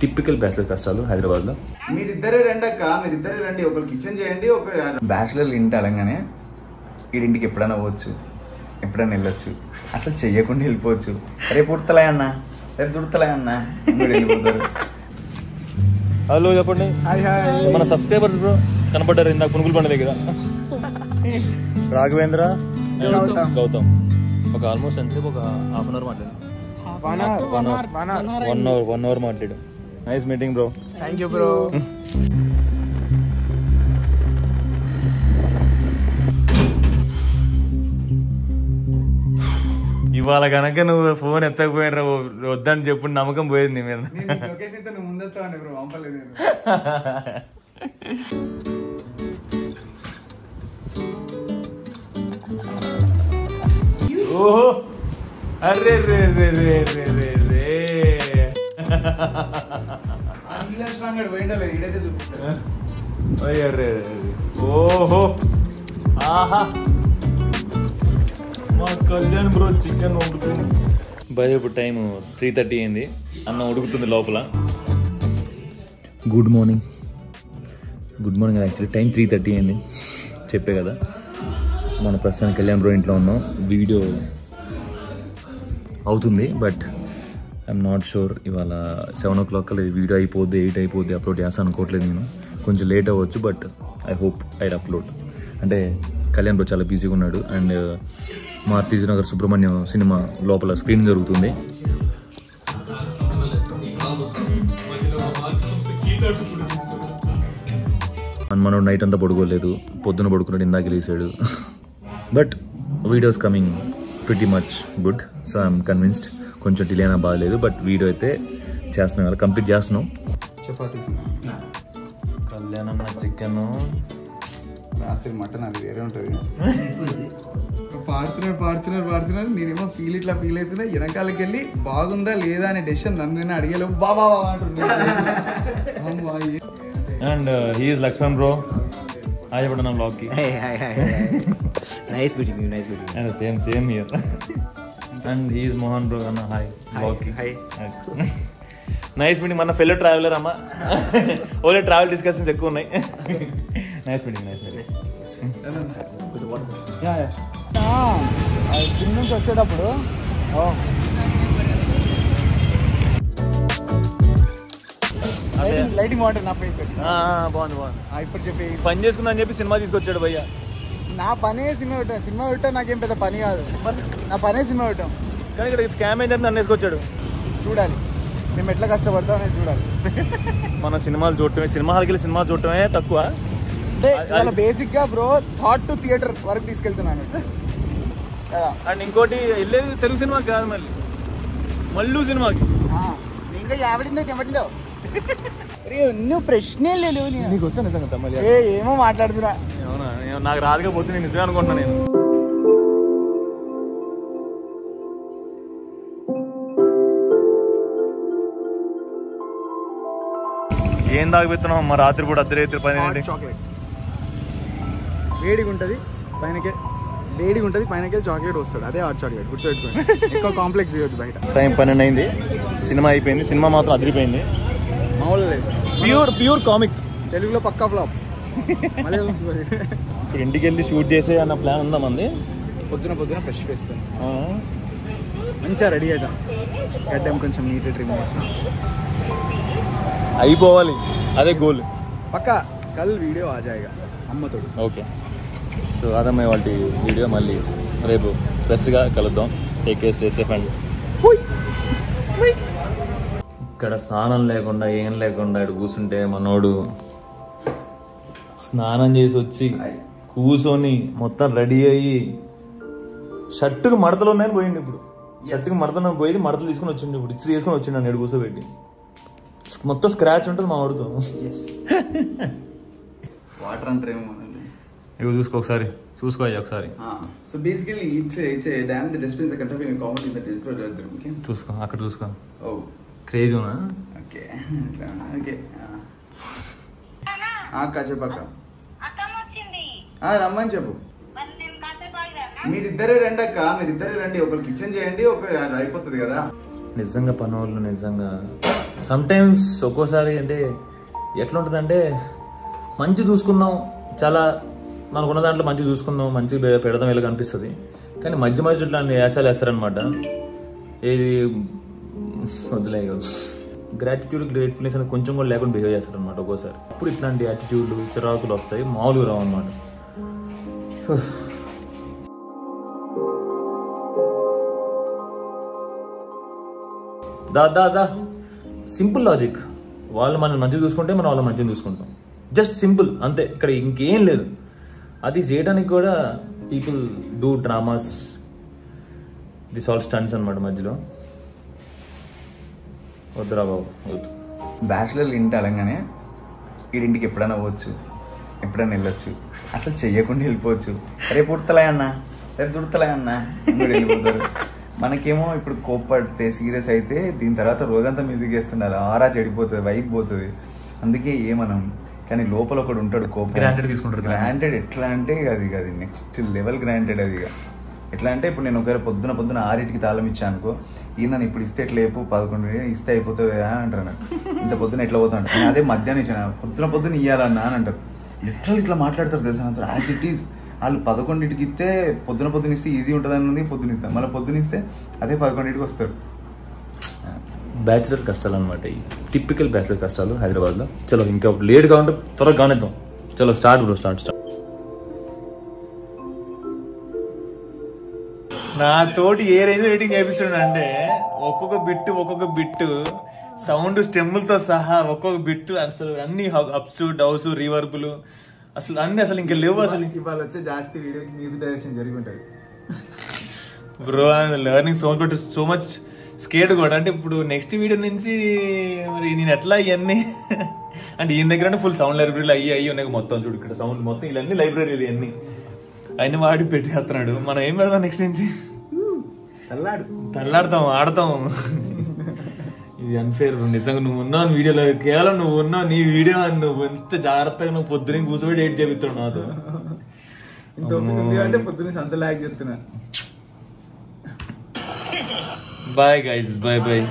Typical bachelor కష్టాలు హైదరాబాద్లో. మీరిద్దరే రండి అక్క, మీరిద్దరే రండి, ఒకరు కిచెన్ చేయండి, ఒకరు బ్యాచిలర్లు ఇంటి అలాగానే వీడింటికి ఎప్పుడైనా పోవచ్చు, ఎప్పుడైనా వెళ్ళొచ్చు, అసలు చెయ్యకుండా వెళ్ళిపోవచ్చు. రేపు ఉడతలే అన్న, రేపు దుడతలే అన్న వెళ్ళిపోతారు. హలో చెప్పండి, మన సబ్స్క్రైబర్స్ బ్రో కనపడ్డారు ఇందాక పునుగులు పండుగ దగ్గర. రాఘవేంద్ర, గౌతమ్ ఒక ఆల్మోస్ట్ ఎంతసేపు ఒక హాఫ్ అన్ అవర్ మాట్లాడారు. 1 hour మాట్లాడు. Nice meeting bro. Thank you bro. ఇవాళ కనుక నువ్వు ఫోన్ ఎత్తకపోయిన వద్దని చెప్పు, నమ్మకం పోయింది మీద. ఓహో అరే రే రే రే రే రే రే ఓహో ఆహా మా కళ్యాణ్ బ్రో చికెన్ ఉడుకుతుంది. బై ఇప్పుడు టైం 3:30 అయింది, అన్నం ఉడుకుతుంది లోపల. గుడ్ మార్నింగ్ యాక్చువల్లీ టైం 3:30 అయింది చెప్పే కదా. మన ప్రస్తుతానికి కళ్యాణ్ బ్రో ఇంట్లో ఉన్నాం. వీడియో అవుతుంది బట్ ఐఎమ్ నాట్ షూర్ ఇవాళ 7 o'clock కల్లా వీడియో అయిపోద్ది, 8 అయిపోద్ది, అప్లోడ్ చేస్తాను అనుకోవట్లేదు నేను. కొంచెం లేట్ అవ్వచ్చు but I hope I'd upload. అంటే కళ్యాణ్ బ్రో చాలా బిజీగా ఉన్నాడు అండ్ మారుతి నగర్ సుబ్రహ్మణ్యం సినిమా లోపల స్క్రీన్ జరుగుతుంది. మనోడు నైట్ అంతా పడుకోలేదు, పొద్దున పడుకున్నాడు, ఇందాక లేసాడు. But videos coming pretty much good, so I'm convinced. కొంచెం డిలే అయినా బాగాలేదు బట్ వీడియో అయితే చేస్తున్నాం కదా, కంప్లీట్ చేస్తున్నాం. చపాతీ కళ్యాణం చికెన్, రాత్రి మటన్, అది వేరే ఉంటుంది. పాడుతున్నారు నేనేమో ఇట్లా ఫీల్ అవుతున్నా. వెనకాలకి వెళ్ళి బాగుందా లేదా అనే డెసిషన్ నన్ను అడిగేలో బాబా అంటున్నా. And he is Laxman bro. Hi చెప్పండి నా బ్లాగ్ కి. Nice meeting you, nice meeting. And same here. And he is Mohan bro అన్న. హాయ్ బ్లాగ్ కి. Nice meeting. మన ఫెలో ట్రావెలర్ అమ్మ. ఓన్లీ ట్రావెల్ డిస్కషన్స్ ఎక్కువ ఉన్నాయి. Nice meeting. జిమ్ నుంచి వచ్చేటప్పుడు లైటింగ్ బాగుంటుంది నా ఫేస్. బాగుంది. ఇప్పుడు చెప్పి పని చేసుకుందా అని చెప్పి సినిమా తీసుకొచ్చాడు భయ్య. నా పనే సినిమా పెట్టాం నాకేం పెద్ద పని కాదు, నా పనే సినిమా పెట్టాం. కానీ ఇక్కడ స్కామ్ అయిందని నన్ను వేసుకొచ్చాడు. చూడాలి మేము ఎట్లా కష్టపడతాం అనేది చూడాలి. మన సినిమాలు చూడటమే, సినిమా హాల్కి వెళ్ళి సినిమా చూడటమే తక్కువ. అంటే ఇవాళ బేసిక్ గా బ్రో థాట్ టు థియేటర్ వరకు తీసుకెళ్తున్నాను. అండ్ ఇంకోటి వెళ్ళేది తెలుగు సినిమాకి కాదు, మళ్ళీ సినిమాకి. ఇంకా యావడిందో తెమ్మటిందో నువ్వు ప్రశ్నే లేవు. నీకు వచ్చా నిజంగా తమ్మలి? ఏమో మాట్లాడుతున్నా. అవునా, నాకు రాదుగా పోతే నేను నిజమే అనుకుంటున్నా. నేను ఏం తాగిపోతున్నాం అమ్మ రాత్రి పూట అర్ధరాత్రి 12 చాక్లెట్ వేడిగా ఉంటుంది, పైనకి చాక్లెట్ వస్తాడు, అదే హాట్ చాక్లెట్. గుర్తుపెట్టుకోండి, ఎక్కువ కాంప్లెక్స్ ఇవ్వద్దు బయట. టైం 12 అయింది, సినిమా అయిపోయింది. సినిమా మాత్రం అదిరిపోయింది, మామూలు లేదు. ప్యూర్ కామిక్, తెలుగులో పక్కా ఫ్లాప్. ఇప్పుడు ఇంటికి వెళ్ళి షూట్ చేసే అన్న ప్లాన్ ఉందా మంది? పొద్దున ఫ్రెష్ వేస్తాను, మంచిగా రెడీ అవుతాం. గడ్డం కొంచెం నీట్ ట్రిమ్ చేసి అయిపోవాలి, అదే గోల్. పక్కా కల్ వీడియో ఆ జాయిగా అమ్మతోడు. ఓకే, సో అదమ్మాయి వాటి వీడియో. మళ్ళీ రేపు ఫ్రెష్గా కలుద్దాం. Take care, stay safe. And ఇక్కడ స్నానం లేకుండా ఏం లేకుండా ఇక్కడ కూర్చుంటే మనోడు స్నానం చేసి వచ్చి కూర్చొని మొత్తం రెడీ అయ్యి షర్టుకు మడతలు ఉన్నాయని పోయింది. ఇప్పుడు షర్టుకు మడతలు పోయి మడతలు తీసుకుని వచ్చిండు. ఇప్పుడు ఇస్త్రీ వేసుకొని వచ్చిండు నేడు కూర్చోబెట్టి. మొత్తం స్క్రాచ్ ఉంటుంది మా వాడితో. వాటర్ అంటారేమో ఇవి చూసుకో ఒకసారి, చూసుకో ఒకసారి. So basically it's a dam the displaces the control in common in the display. Okay, చూసుకో అక్కడ చూసుకో. ఓ క్రేజీనా? Okay okay. అక్క చెప్పక్క, రమ్మని చెప్పు. మీరిద్దరే రండి అక్క, మీరిద్దరే రండి, ఒకరు కిచెన్ చేయండి, ఒకరు అయిపోతుంది కదా. నిజంగా పని వాళ్ళు నిజంగా సమ్టైమ్స్ ఒక్కోసారి అంటే ఎట్లా ఉంటుందంటే మంచి చూసుకున్నాం, చాలా మనకున్న దాంట్లో మంచి చూసుకుందాం, మంచి పెడదాం ఇలా అనిపిస్తుంది. కానీ మధ్య మధ్య ఇట్లాంటి వేషాలు వేస్తారనమాట. ఏది వదిలే గ్రాటిట్యూడ్ గ్రేట్ఫుల్నెస్ అనేది కొంచెం కూడా లేకుండా బిహేవ్ చేస్తారనమాట ఒక్కోసారి. ఇప్పుడు ఇట్లాంటి యాటిట్యూడ్లు చిరాకులు వస్తాయి, మామూలుగా రావు అనమాట. దా సింపుల్ లాజిక్. వాళ్ళు మనం మంచిగా చూసుకుంటే మనం వాళ్ళ మంచిగా చూసుకుంటాం. జస్ట్ సింపుల్ అంతే, ఇక్కడ ఇంకేం లేదు. అది చేయడానికి కూడా people do dramas, this all stunts అనమాట మధ్యలో. వద్దురా బాబు వద్దు. బ్యాచులర్ ఇంటి అనగానే వీడింటికి ఎప్పుడైనా పోవచ్చు, ఎప్పుడైనా వెళ్ళొచ్చు, అసలు చెయ్యకుండా వెళ్ళిపోవచ్చు. రేపు ఉడతలే అన్నా, రేపు దుడతలే అన్నా వెళ్ళిపోతారు. మనకేమో ఇప్పుడు కోప్పడితే సీరియస్ అయితే దీని తర్వాత రోజంతా మ్యూజిక్ వేస్తుండాలి, ఆరా చెడిపోతుంది, వైబ్ పోతుంది. అందుకే ఏమనం. కానీ లోపల ఒకడు ఉంటాడు కోపం, గ్రాంటెడ్ తీసుకుంటారు. గ్రాంటెడ్ ఎట్లా అంటే అది నెక్స్ట్ లెవెల్ గ్రాంటెడ్. అది ఎట్లా అంటే ఇప్పుడు నేను ఒకవేళ పొద్దున 6కి తాళం ఇచ్చా అనుకో, ఈయన ఇప్పుడు ఇస్తే ఎట్లా లేపు 11 ఇస్తే అయిపోతుంది అని అంటారు. నాకు ఇంత పొద్దున ఎట్లా పోతాను, నేను అదే మధ్యాహ్నం ఇచ్చాను, పొద్దున ఇవ్వాలన్నా అని అంటారు. లిటరల్ ఇట్లా మాట్లాడతారు తెలుసా అంటారు. యాజ్ ఇట్ ఈస్ వాళ్ళు 11కి ఇస్తే పొద్దున ఇస్తే ఈజీ ఉంటుంది అన్నది పొద్దున ఇస్తాను, మళ్ళీ పొద్దున ఇస్తే అదే 11కి వస్తారు. బ్యాచులర్ కష్టాలు అనమాట, ఈ టిపికల్ బ్యాచులర్ కష్టాలు హైదరాబాద్లో. చలో ఇంకా లేట్ కావాలంటే త్వరగా కానిద్దాం. చలో స్టార్ట్ బ్రో, స్టార్ట్. నా తోటి ఏ రేంజ్ రేటింగ్ వేపిస్తున్నాడు అంటే ఒక్కొక్క బిట్టు సౌండ్ స్టెమ్లతో సహా ఒక్కొక్క బిట్టు అసలు అన్ని అప్స్ డౌస్ రీవర్బులు అసలు అన్ని అసలు ఇంకా లేవు. అసలు ఇవాళ వచ్చే జాస్తి వీడియోకి మ్యూజిక్ డైరెక్షన్ జరిగి ఉంటుంది bro. Learning so much scared కూడా. అంటే ఇప్పుడు నెక్స్ట్ వీడియో నుంచి మరి నేను ఎట్లా ఇవన్నీ అంటే ఈయన దగ్గర ఫుల్ సౌండ్ లైబ్రరీలు అయ్యి ఉన్నాయి మొత్తం. చూడు ఇక్కడ సౌండ్ మొత్తం ఇవన్నీ లైబ్రరీలు ఇవన్నీ అన్ని వాడి పెట్టేస్తున్నాడు. మనం ఏం పెడతాం నెక్స్ట్ నుంచి? తల్లాడతాం, ఆడతాం. ఇది అన్ఫేర్ నిజంగా. నువ్వు ఉన్నావు వీడియోలో, కేవలం నువ్వు ఉన్నావు, నీ వీడియో అని నువ్వు ఎంత జాగ్రత్తగా నువ్వు పొద్దున కూర్చోబెట్టి ఎయిట్ చేపిస్తావు నాతో. అంటే పొద్దున్న అంత లాగ్ చెప్తున్నా. Bye guys, bye.